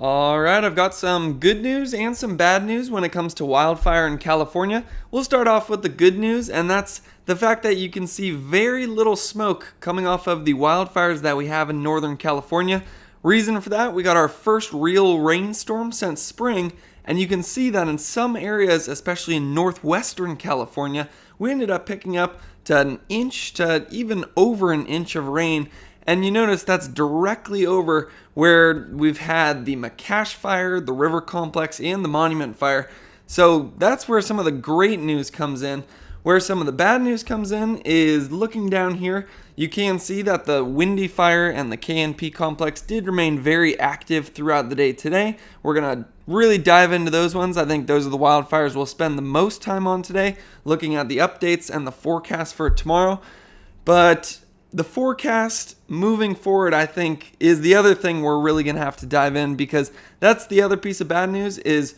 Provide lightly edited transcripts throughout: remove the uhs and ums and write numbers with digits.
All right, I've got some good news and some bad news when it comes to wildfire in California. We'll start off with the good news, and that's the fact that you can see very little smoke coming off of the wildfires that we have in Northern California. Reason for that, we got our first real rainstorm since spring, and you can see that in some areas, especially in northwestern California, we ended up picking up to an inch to even over an inch of rain. And you notice that's directly over where we've had the McCash Fire, the River Complex, and the Monument Fire. So that's where some of the great news comes in. Where some of the bad news comes in is looking down here, you can see that the Windy Fire and the KNP Complex did remain very active throughout the day today. We're going to really dive into those ones. I think those are the wildfires we'll spend the most time on today, looking at the updates and the forecast for tomorrow. But the forecast moving forward, I think, is the other thing we're really going to have to dive in, because that's the other piece of bad news is,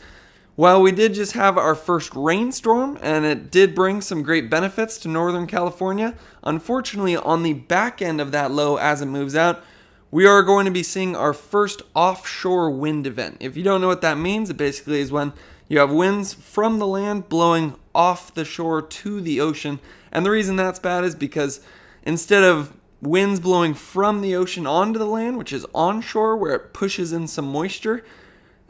while we did just have our first rainstorm and it did bring some great benefits to Northern California, unfortunately on the back end of that low as it moves out, we are going to be seeing our first offshore wind event. If you don't know what that means, it basically is when you have winds from the land blowing off the shore to the ocean. And the reason that's bad is because instead of winds blowing from the ocean onto the land, which is onshore where it pushes in some moisture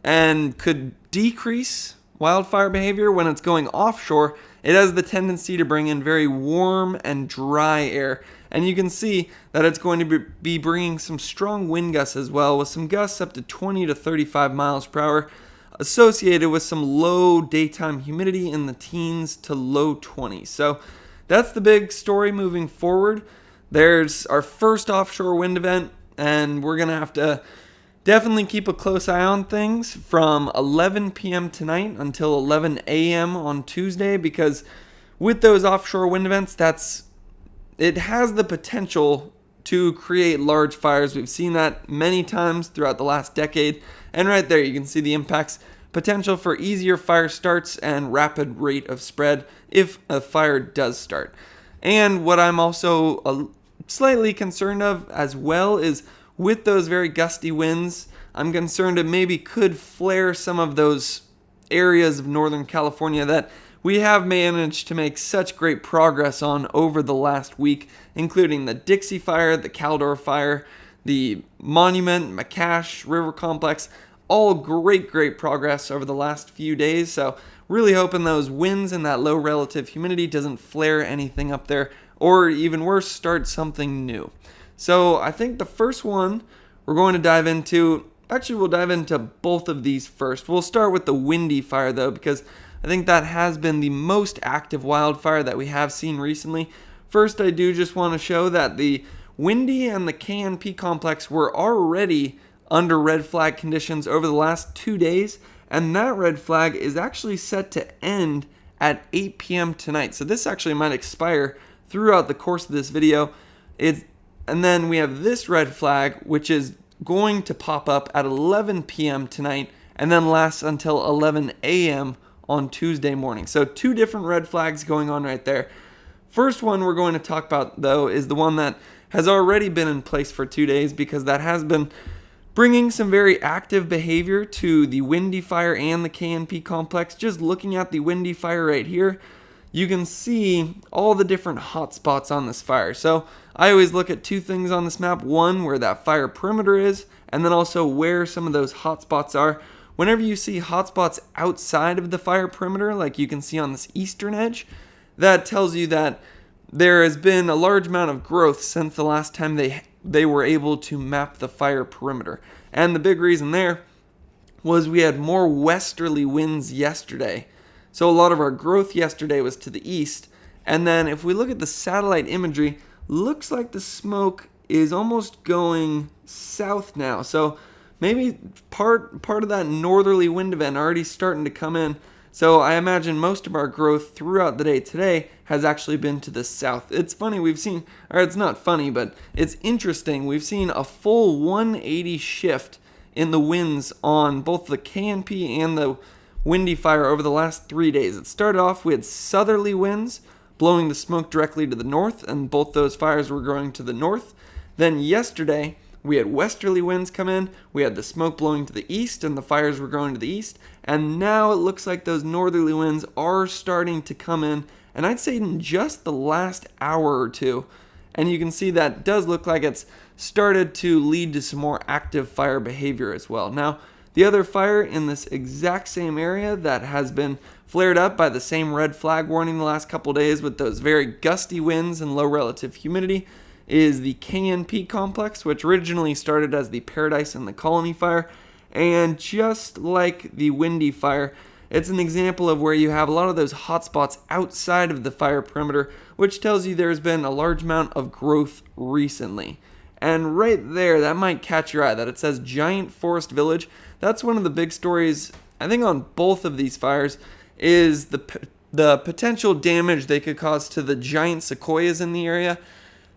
and could decrease wildfire behavior, when it's going offshore, it has the tendency to bring in very warm and dry air. And you can see that it's going to be bringing some strong wind gusts as well, with some gusts up to 20 to 35 miles per hour, associated with some low daytime humidity in the teens to low 20s. So that's the big story moving forward. There's our first offshore wind event, and we're going to have to definitely keep a close eye on things from 11 p.m. tonight until 11 a.m. on Tuesday, because with those offshore wind events, it has the potential to create large fires. We've seen that many times throughout the last decade, and right there you can see the impacts. Potential for easier fire starts and rapid rate of spread if a fire does start. And what I'm also slightly concerned of as well is, with those very gusty winds, I'm concerned it maybe could flare some of those areas of Northern California that we have managed to make such great progress on over the last week, including the Dixie Fire, the Caldor Fire, the Monument, McCash, River Complex. All great progress over the last few days. So really hoping those winds and that low relative humidity doesn't flare anything up there, or even worse, start something new. So I think the first one we're going to dive into, actually we'll dive into both of these first. We'll start with the Windy Fire though, because I think that has been the most active wildfire that we have seen recently. First, I do just want to show that the Windy and the KNP Complex were already under red flag conditions over the last 2 days, and that red flag is actually set to end at 8 p.m. tonight. So this actually might expire throughout the course of this video. And then we have this red flag, which is going to pop up at 11 p.m. tonight and then lasts until 11 a.m. on Tuesday morning. So 2 different red flags going on right there. First one we're going to talk about though is the one that has already been in place for 2 days, because that has been bringing some very active behavior to the Windy Fire and the KNP Complex. Just looking at the Windy Fire right here, you can see all the different hot spots on this fire. So I always look at 2 things on this map. One, where that fire perimeter is, and then also where some of those hot spots are. Whenever you see hot spots outside of the fire perimeter, like you can see on this eastern edge, that tells you that there has been a large amount of growth since the last time they were able to map the fire perimeter. And the big reason there was we had more westerly winds yesterday. So a lot of our growth yesterday was to the east. And then if we look at the satellite imagery, looks like the smoke is almost going south now. So maybe part of that northerly wind event already starting to come in. So I imagine most of our growth throughout the day today has actually been to the south. It's funny, it's not funny, but it's interesting. We've seen a full 180 shift in the winds on both the KNP and the Windy Fire over the last 3 days. It started off, we had southerly winds blowing the smoke directly to the north, and both those fires were going to the north. Then yesterday, we had westerly winds come in, we had the smoke blowing to the east, and the fires were going to the east, and now it looks like those northerly winds are starting to come in, and I'd say in just the last hour or two. And you can see that does look like it's started to lead to some more active fire behavior as well. Now, the other fire in this exact same area that has been flared up by the same red flag warning the last couple days with those very gusty winds and low relative humidity is the KNP Complex, which originally started as the Paradise and the Colony fire. And just like the Windy fire, it's an example of where you have a lot of those hotspots outside of the fire perimeter, which tells you there's been a large amount of growth recently. And right there, that might catch your eye, that it says Giant Forest Village. That's one of the big stories, I think, on both of these fires, is the potential damage they could cause to the giant sequoias in the area.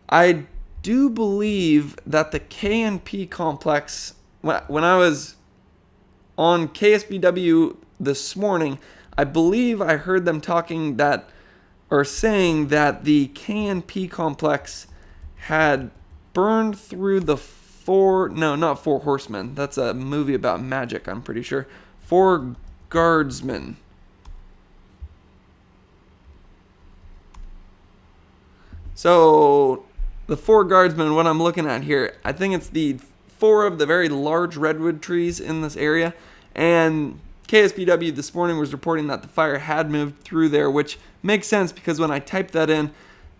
I do believe that the KNP Complex, when I was on KSBW this morning, I believe I heard them talking that, or saying that the KNP Complex had burned through the not Four Horsemen. That's a movie about magic, I'm pretty sure. Four Guardsmen. So, the Four Guardsmen, what I'm looking at here, I think it's the four of the very large redwood trees in this area. And KSBW this morning was reporting that the fire had moved through there, which makes sense because when I type that in,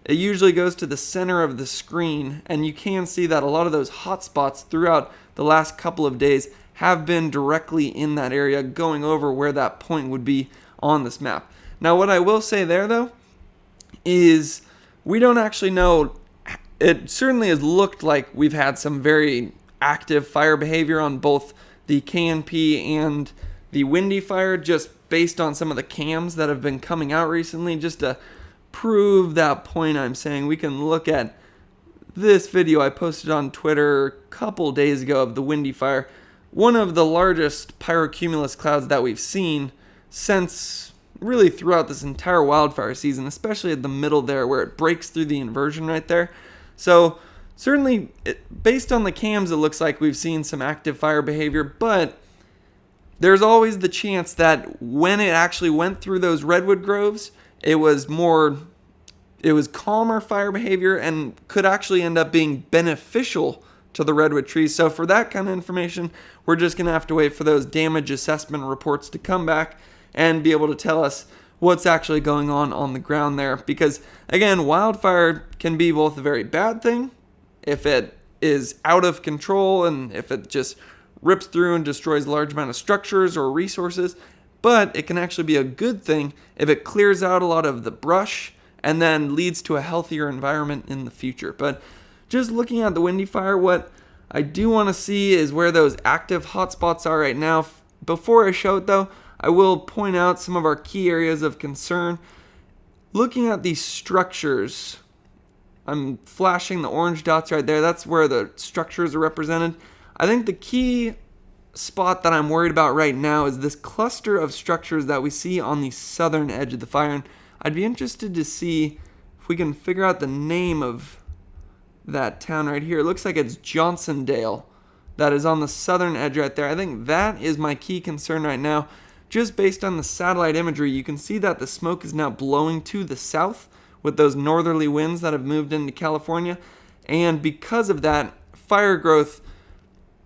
it usually goes to the center of the screen, and you can see that a lot of those hot spots throughout the last couple of days have been directly in that area, going over where that point would be on this map. Now, what I will say there, though, is we don't actually know. It certainly has looked like we've had some very active fire behavior on both the KNP and the Windy fire, just based on some of the cams that have been coming out recently. Just to prove that point I'm saying, we can look at this video I posted on Twitter a couple days ago of the Windy fire, one of the largest pyrocumulus clouds that we've seen since really throughout this entire wildfire season, especially at the middle there where it breaks through the inversion right there. So certainly, based on the cams, it looks like we've seen some active fire behavior, but there's always the chance that when it actually went through those redwood groves, it was calmer fire behavior and could actually end up being beneficial to the redwood trees. So for that kind of information, we're just going to have to wait for those damage assessment reports to come back and be able to tell us what's actually going on the ground there. Because again, wildfire can be both a very bad thing if it is out of control and if it just rips through and destroys a large amount of structures or resources, but it can actually be a good thing if it clears out a lot of the brush and then leads to a healthier environment in the future. But just looking at the Windy fire, what I do want to see is where those active hotspots are right now. Before I show it though, I will point out some of our key areas of concern. Looking at these structures, I'm flashing the orange dots right there. That's where the structures are represented. I think the key spot that I'm worried about right now is this cluster of structures that we see on the southern edge of the fire. And I'd be interested to see if we can figure out the name of that town right here. It looks like it's Johnsondale that is on the southern edge right there. I think that is my key concern right now. Just based on the satellite imagery, you can see that the smoke is now blowing to the south with those northerly winds that have moved into California. And because of that, fire growth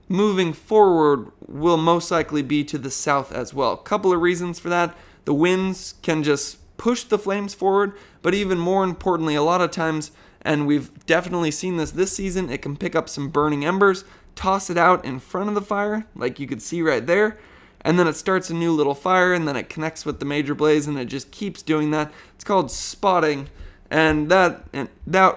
moving forward will most likely be to the south as well. A couple of reasons for that. The winds can just push the flames forward, but even more importantly, a lot of times, and we've definitely seen this season, it can pick up some burning embers, toss it out in front of the fire, like you could see right there, and then it starts a new little fire, and then it connects with the major blaze, and it just keeps doing that. It's called spotting, and that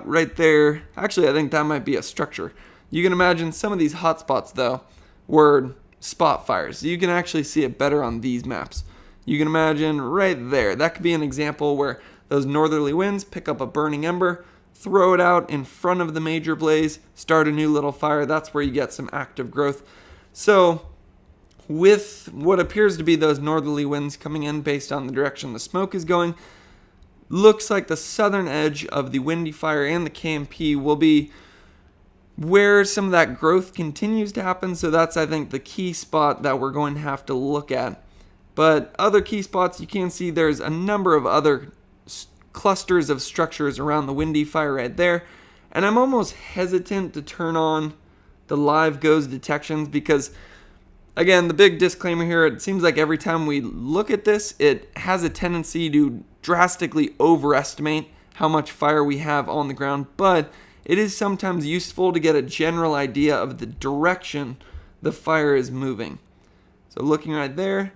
right there, actually I think that might be a structure. You can imagine some of these hotspots, though, were spot fires. You can actually see it better on these maps. You can imagine right there. That could be an example where those northerly winds pick up a burning ember, throw it out in front of the major blaze, start a new little fire. That's where you get some active growth. So with what appears to be those northerly winds coming in based on the direction the smoke is going, looks like the southern edge of the Windy fire and the KNP will be where some of that growth continues to happen. So that's, I think, the key spot that we're going to have to look at. But other key spots, you can see there's a number of other clusters of structures around the windy fire right there. And I'm almost hesitant to turn on the live ghost detections because, again, the big disclaimer here, it seems like every time we look at this, it has a tendency to drastically overestimate how much fire we have on the ground, but it is sometimes useful to get a general idea of the direction the fire is moving. So looking right there,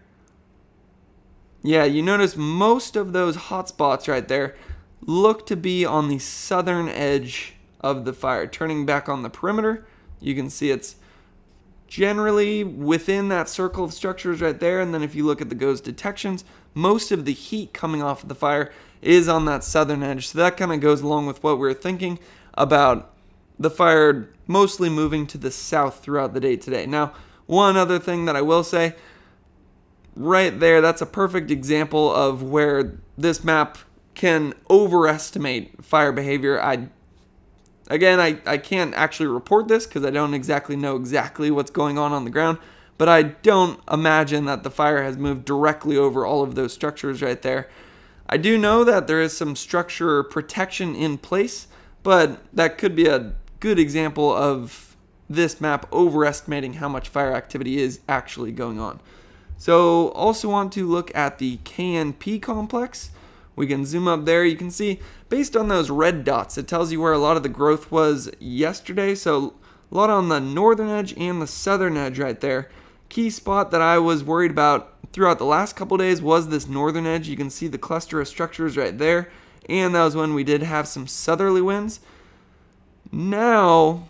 yeah, you notice most of those hot spots right there look to be on the southern edge of the fire. Turning back on the perimeter, you can see it's generally within that circle of structures right there. And then if you look at the ghost detections, most of the heat coming off of the fire is on that southern edge. So that kind of goes along with what we were thinking about the fire mostly moving to the south throughout the day today. Now, one other thing that I will say, right there, that's a perfect example of where this map can overestimate fire behavior. I can't actually report this because I don't exactly know exactly what's going on the ground, but I don't imagine that the fire has moved directly over all of those structures right there. I do know that there is some structure protection in place, but that could be a good example of this map overestimating how much fire activity is actually going on. So also want to look at the KNP Complex. We can zoom up there. You can see based on those red dots, it tells you where a lot of the growth was yesterday. So a lot on the northern edge and the southern edge right there. Key spot that I was worried about throughout the last couple days was this northern edge. You can see the cluster of structures right there. And that was when we did have some southerly winds. Now,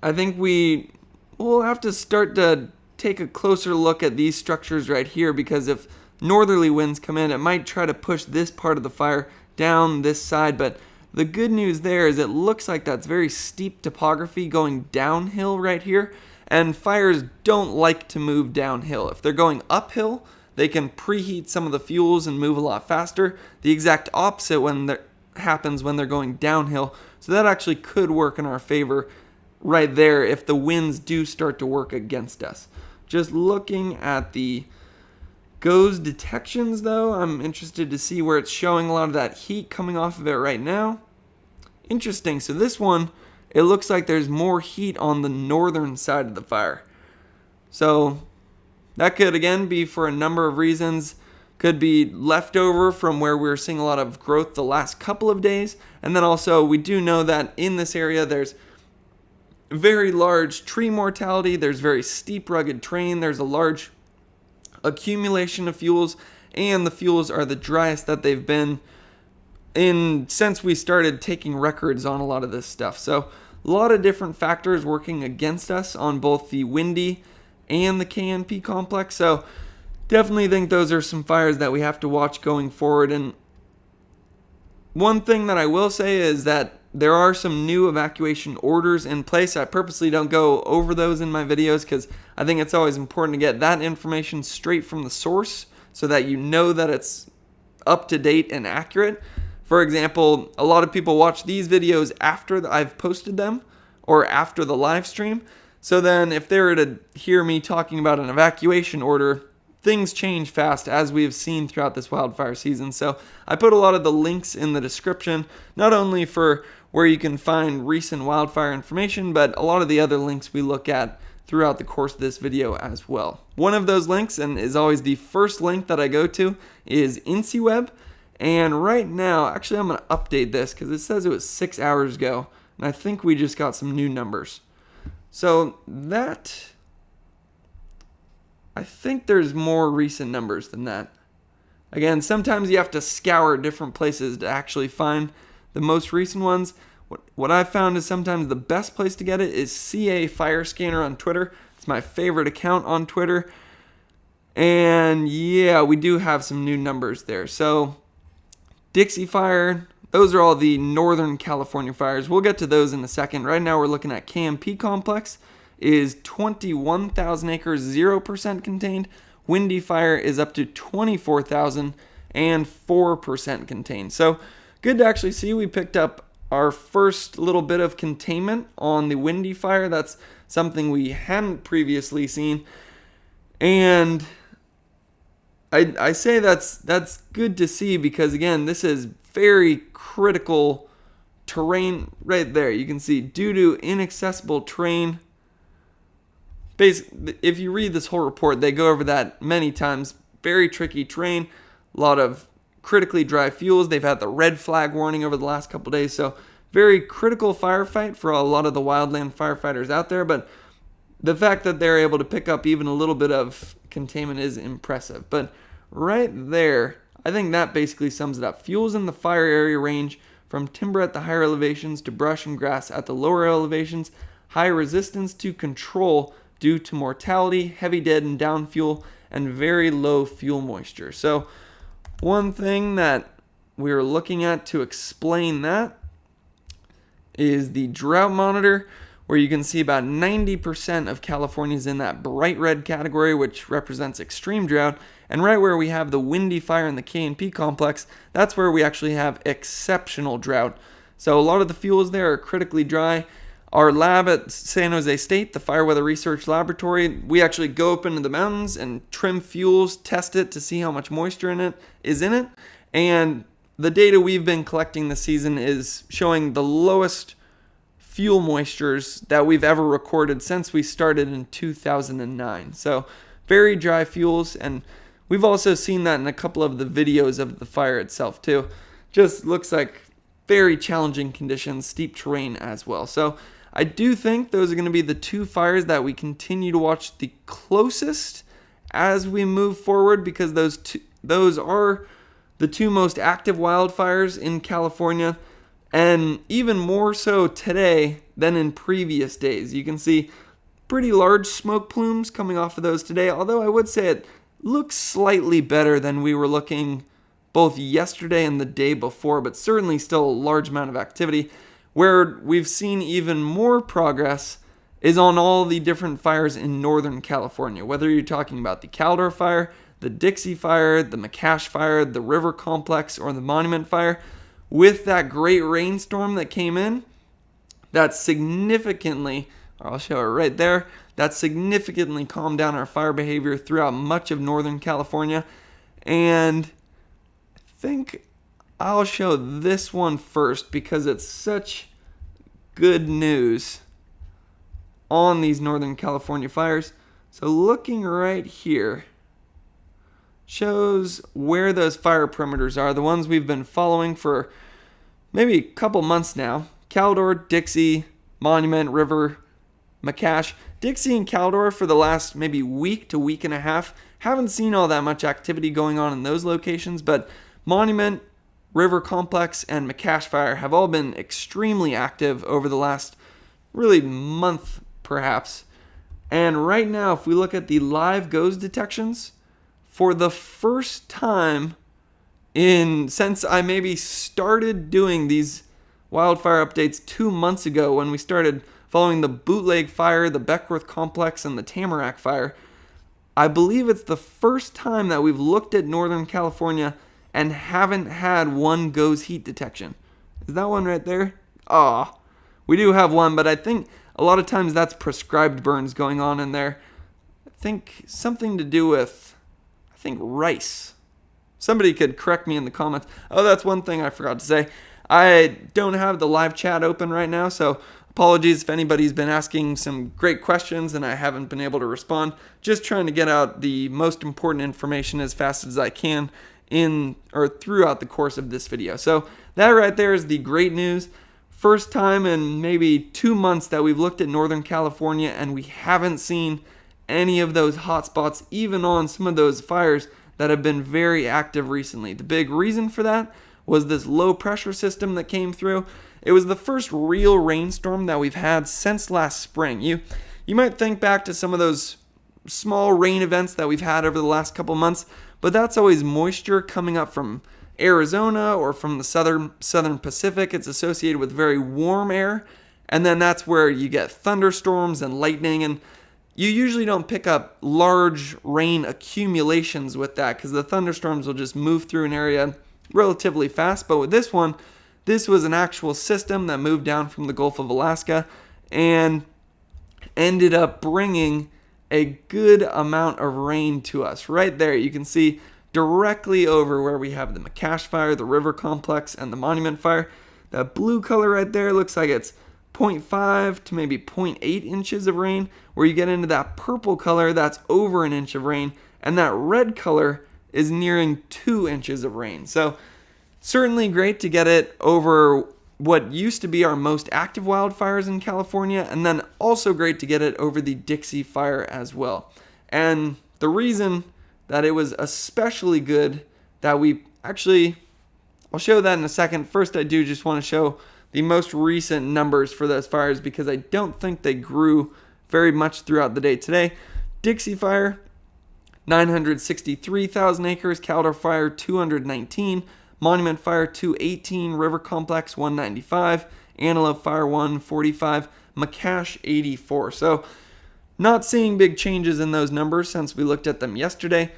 I think we'll have to start to take a closer look at these structures right here, because if northerly winds come in, it might try to push this part of the fire down this side. But the good news there is it looks like that's very steep topography going downhill right here, and fires don't like to move downhill. If they're going uphill, they can preheat some of the fuels and move a lot faster. The exact opposite happens when they're going downhill. So that actually could work in our favor right there if the winds do start to work against us. Just looking at the ghost detections though, I'm interested to see where it's showing a lot of that heat coming off of it right now. Interesting. So this one, it looks like there's more heat on the northern side of the fire. So that could again be for a number of reasons. Could be leftover from where we were seeing a lot of growth the last couple of days. And then also we do know that in this area there's very large tree mortality. There's very steep, rugged terrain. There's a large accumulation of fuels, and the fuels are the driest that they've been since we started taking records on a lot of this stuff. So a lot of different factors working against us on both the windy and the KNP complex. So definitely think those are some fires that we have to watch going forward. And one thing that I will say is that there are some new evacuation orders in place. I purposely don't go over those in my videos because I think it's always important to get that information straight from the source so that you know that it's up to date and accurate. For example, a lot of people watch these videos after I've posted them or after the live stream. So then if they were to hear me talking about an evacuation order, things change fast, as we have seen throughout this wildfire season. So I put a lot of the links in the description, not only for where you can find recent wildfire information, but a lot of the other links we look at throughout the course of this video as well. One of those links, and is always the first link that I go to, is InciWeb. And right now, actually I'm going to update this because it says it was 6 hours ago, and I think we just got some new numbers. So that, I think there's more recent numbers than that. Again, sometimes you have to scour different places to actually find the most recent ones. What I've found is sometimes the best place to get it is CA Fire Scanner on Twitter. It's my favorite account on Twitter. And yeah, we do have some new numbers there. So Dixie Fire, those are all the Northern California fires. We'll get to those in a second. Right now we're looking at KNP Complex is 21,000 acres, 0% contained. Windy Fire is up to 24,000 and 4% contained. So good to actually see we picked up our first little bit of containment on the windy fire. That's something we hadn't previously seen. And I say that's good to see because, again, this is very critical terrain right there. You can see due to inaccessible terrain. Basically, if you read this whole report, they go over that many times. Very tricky terrain, a lot of critically dry fuels. They've had the red flag warning over the last couple days, so very critical firefight for a lot of the wildland firefighters out there. But the fact that they're able to pick up even a little bit of containment is impressive. But right there, I think that basically sums it up. Fuels in the fire area range from timber at the higher elevations to brush and grass at the lower elevations. High resistance to control due to mortality, heavy dead and down fuel, and very low fuel moisture. So one thing that we're looking at to explain that is the drought monitor, where you can see about 90% of California is in that bright red category, which represents extreme drought. And right where we have the windy fire in the KNP complex, that's where we actually have exceptional drought. So a lot of the fuels there are critically dry. Our lab at San Jose State, the Fire Weather Research Laboratory, we actually go up into the mountains and trim fuels, test it to see how much moisture is in it. And the data we've been collecting this season is showing the lowest fuel moistures that we've ever recorded since we started in 2009. So very dry fuels, and we've also seen that in a couple of the videos of the fire itself too. Just looks like very challenging conditions, steep terrain as well. So I do think those are going to be the two fires that we continue to watch the closest as we move forward, because those are the two most active wildfires in California, and even more so today than in previous days. You can see pretty large smoke plumes coming off of those today, although I would say it looks slightly better than we were looking both yesterday and the day before, but certainly still a large amount of activity. Where we've seen even more progress is on all the different fires in Northern California, whether you're talking about the Caldor Fire, the Dixie Fire, the McCash Fire, the River Complex, or the Monument Fire. With that great rainstorm that came in, that significantly, I'll show it right there, that significantly calmed down our fire behavior throughout much of Northern California. And I think I'll show this one first because it's such good news on these Northern California fires. So looking right here shows where those fire perimeters are, the ones we've been following for maybe a couple months now. Caldor, Dixie, Monument, River, McCash. Dixie and Caldor for the last maybe week to week and a half. Haven't seen all that much activity going on in those locations, but Monument, River Complex, and McCash Fire have all been extremely active over the last really month perhaps. And right now, if we look at the live GOES detections, for the first time since I maybe started doing these wildfire updates 2 months ago, when we started following the Bootleg Fire, the Beckworth Complex, and the Tamarack Fire, I believe it's the first time that we've looked at Northern California and haven't had one GOES heat detection. Is that one right there? We do have one, but I think a lot of times that's prescribed burns going on in there. I think something to do with, rice. Somebody could correct me in the comments. Oh, that's one thing I forgot to say. I don't have the live chat open right now, so apologies if anybody's been asking some great questions and I haven't been able to respond. Just trying to get out the most important information as fast as I can throughout the course of this video. So that right there is the great news. First time in maybe 2 months that we've looked at Northern California and we haven't seen any of those hot spots, even on some of those fires that have been very active recently. The big reason for that was this low pressure system that came through. It was the first real rainstorm that we've had since last spring. You might think back to some of those small rain events that we've had over the last couple months, but that's always moisture coming up from Arizona or from the southern Pacific. It's associated with very warm air, and then that's where you get thunderstorms and lightning, and you usually don't pick up large rain accumulations with that because the thunderstorms will just move through an area relatively fast. But with this one, this was an actual system that moved down from the Gulf of Alaska and ended up bringing a good amount of rain to us. Right there, you can see directly over where we have the McCash Fire, the River Complex, and the Monument Fire. That blue color right there looks like it's 0.5 to maybe 0.8 inches of rain, where you get into that purple color, that's over an inch of rain, and that red color is nearing 2 inches of rain. So certainly great to get it over what used to be our most active wildfires in California, and then also great to get it over the Dixie Fire as well. And the reason that it was especially good that I'll show that in a second. First, I do just want to show the most recent numbers for those fires because I don't think they grew very much throughout the day today. Dixie Fire, 963,000 acres, Caldor Fire, 219, Monument Fire, 218, River Complex, 195, Antelope Fire, 145, McCash, 84. So not seeing big changes in those numbers since we looked at them yesterday.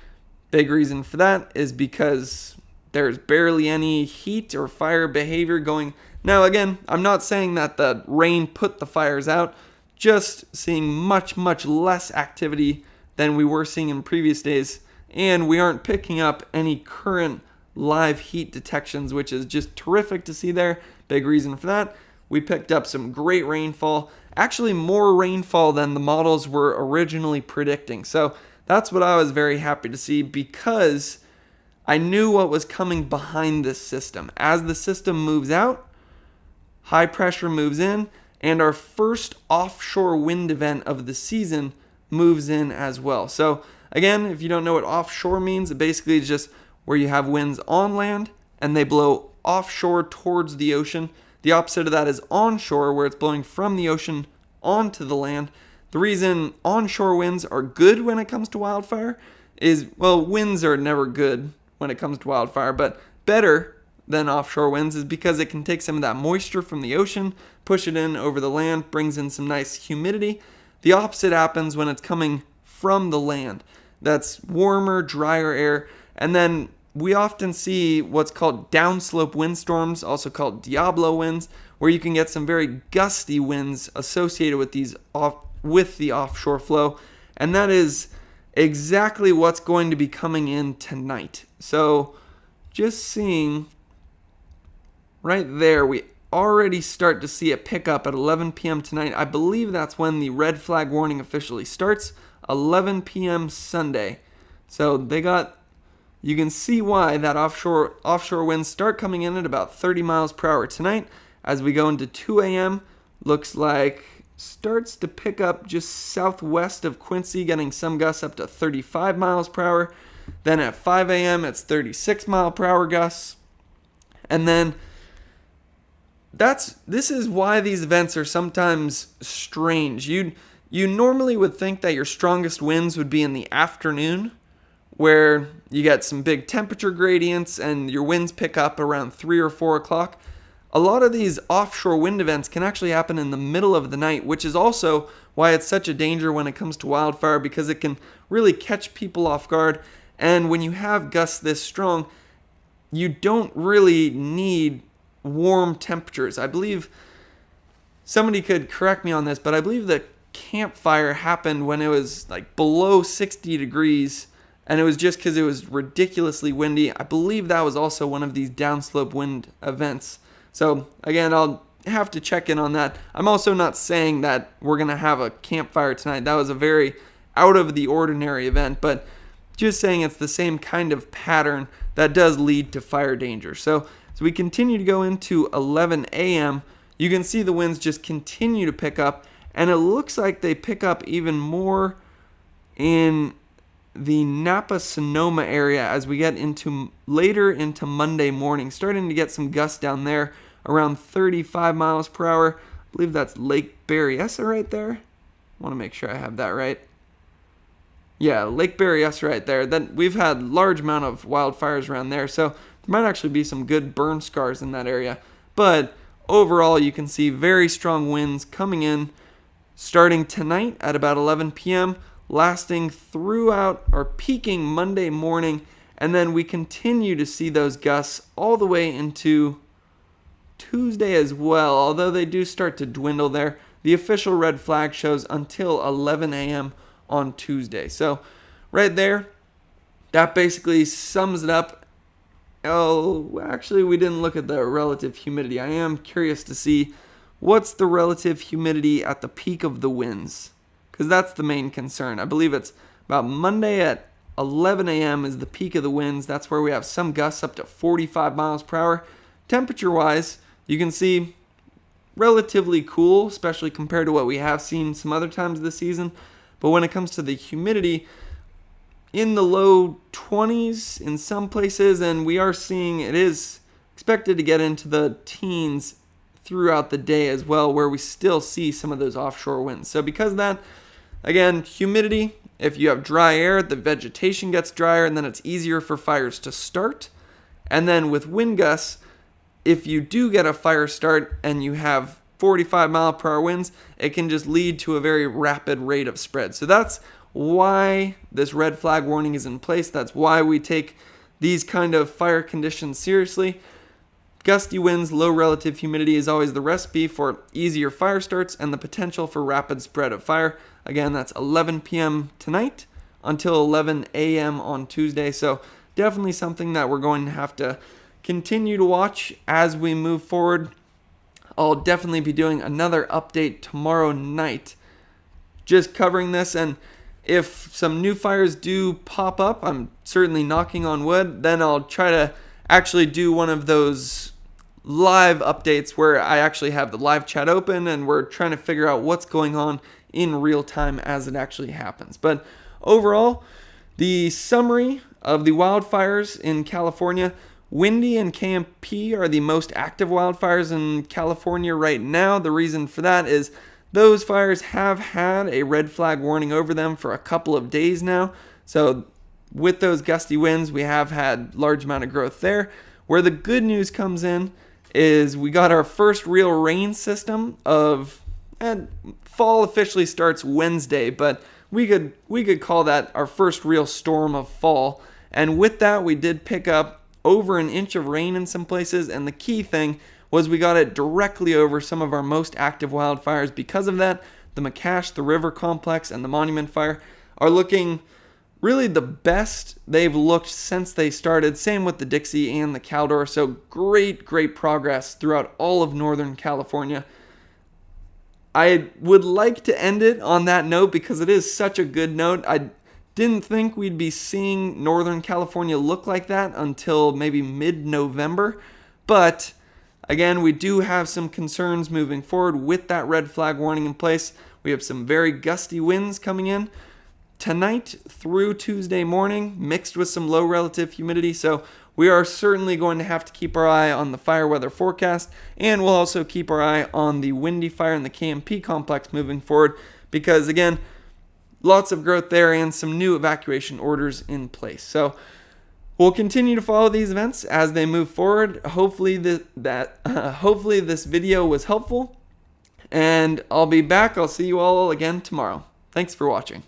Big reason for that is because there's barely any heat or fire behavior going. Now again, I'm not saying that the rain put the fires out, just seeing much less activity than we were seeing in previous days, and we aren't picking up any current live heat detections, which is just terrific to see there. Big reason for that. We picked up some great rainfall, actually more rainfall than the models were originally predicting. So that's what I was very happy to see because I knew what was coming behind this system. As the system moves out, high pressure moves in, and our first offshore wind event of the season moves in as well. So again, if you don't know what offshore means, it basically is just where you have winds on land and they blow offshore towards the ocean. The opposite of that is onshore, where it's blowing from the ocean onto the land. The reason onshore winds are good when it comes to wildfire is, well, winds are never good when it comes to wildfire, but better than offshore winds is because it can take some of that moisture from the ocean, push it in over the land, brings in some nice humidity. The opposite happens when it's coming from the land. That's warmer, drier air, and then we often see what's called downslope windstorms, also called Diablo winds, where you can get some very gusty winds associated with with the offshore flow, and that is exactly what's going to be coming in tonight. So just seeing right there, we already start to see a pickup at 11 p.m. tonight. I believe that's when the red flag warning officially starts, 11 p.m. Sunday. So you can see why that offshore winds start coming in at about 30 miles per hour tonight. As we go into 2 a.m., looks like starts to pick up just southwest of Quincy, getting some gusts up to 35 miles per hour. Then at 5 a.m., it's 36 mile per hour gusts. And then this is why these events are sometimes strange. You normally would think that your strongest winds would be in the afternoon, where you get some big temperature gradients and your winds pick up around 3 or 4 o'clock. A lot of these offshore wind events can actually happen in the middle of the night, which is also why it's such a danger when it comes to wildfire, because it can really catch people off guard. And when you have gusts this strong, you don't really need warm temperatures. I believe somebody could correct me on this, but I believe the Camp Fire happened when it was like below 60 degrees, and it was just because it was ridiculously windy. I believe that was also one of these downslope wind events. So again, I'll have to check in on that. I'm also not saying that we're going to have a campfire tonight. That was a very out of the ordinary event, but just saying it's the same kind of pattern that does lead to fire danger. So as we continue to go into 11 a.m., you can see the winds just continue to pick up, and it looks like they pick up even more in the Napa-Sonoma area as we get later into Monday morning, starting to get some gusts down there around 35 miles per hour. I believe that's Lake Berryessa right there. I want to make sure I have that right. Yeah, Lake Berryessa right there. Then we've had large amount of wildfires around there, so there might actually be some good burn scars in that area. But overall, you can see very strong winds coming in starting tonight at about 11 p.m., lasting throughout or peaking Monday morning, and then we continue to see those gusts all the way into Tuesday as well, although they do start to dwindle there. The official red flag shows until 11 a.m. on Tuesday. So right there, that basically sums it up. Oh, actually, we didn't look at the relative humidity. I am curious to see what's the relative humidity at the peak of the winds, because that's the main concern. I believe it's about Monday at 11 a.m. is the peak of the winds. That's where we have some gusts up to 45 miles per hour. Temperature-wise, you can see relatively cool, especially compared to what we have seen some other times this season. But when it comes to the humidity, in the low 20s in some places, and we are seeing it is expected to get into the teens throughout the day as well, where we still see some of those offshore winds. So because of that, again, humidity, if you have dry air, the vegetation gets drier, and then it's easier for fires to start. And then with wind gusts, if you do get a fire start and you have 45 mile per hour winds, it can just lead to a very rapid rate of spread. So that's why this red flag warning is in place. That's why we take these kind of fire conditions seriously. Gusty winds, low relative humidity is always the recipe for easier fire starts and the potential for rapid spread of fire. Again, that's 11 p.m. tonight until 11 a.m. on Tuesday. So definitely something that we're going to have to continue to watch as we move forward. I'll definitely be doing another update tomorrow night just covering this, and if some new fires do pop up, I'm certainly knocking on wood, then I'll try to actually do one of those live updates where I actually have the live chat open and we're trying to figure out what's going on in real time as it actually happens. But overall, the summary of the wildfires in California: Windy and KNP are the most active wildfires in California right now. The reason for that is those fires have had a red flag warning over them for a couple of days now. So with those gusty winds, we have had large amount of growth there. Where the good news comes in is we got our first real rain system of, and fall officially starts Wednesday, but we could call that our first real storm of fall. And with that, we did pick up over an inch of rain in some places, and the key thing was we got it directly over some of our most active wildfires. Because of that, the McCash, the River Complex, and the Monument Fire are looking really the best they've looked since they started. Same with the Dixie and the Caldor. So great progress throughout all of Northern California. I would like to end it on that note because it is such a good note. I didn't think we'd be seeing Northern California look like that until maybe mid-November. But again, we do have some concerns moving forward with that red flag warning in place. We have some very gusty winds coming in tonight through Tuesday morning, mixed with some low relative humidity. So we are certainly going to have to keep our eye on the fire weather forecast, and we'll also keep our eye on the Windy Fire and the KNP Complex moving forward, because again, lots of growth there and some new evacuation orders in place. So we'll continue to follow these events as they move forward. Hopefully hopefully this video was helpful, and I'll be back. I'll see you all again tomorrow. Thanks for watching.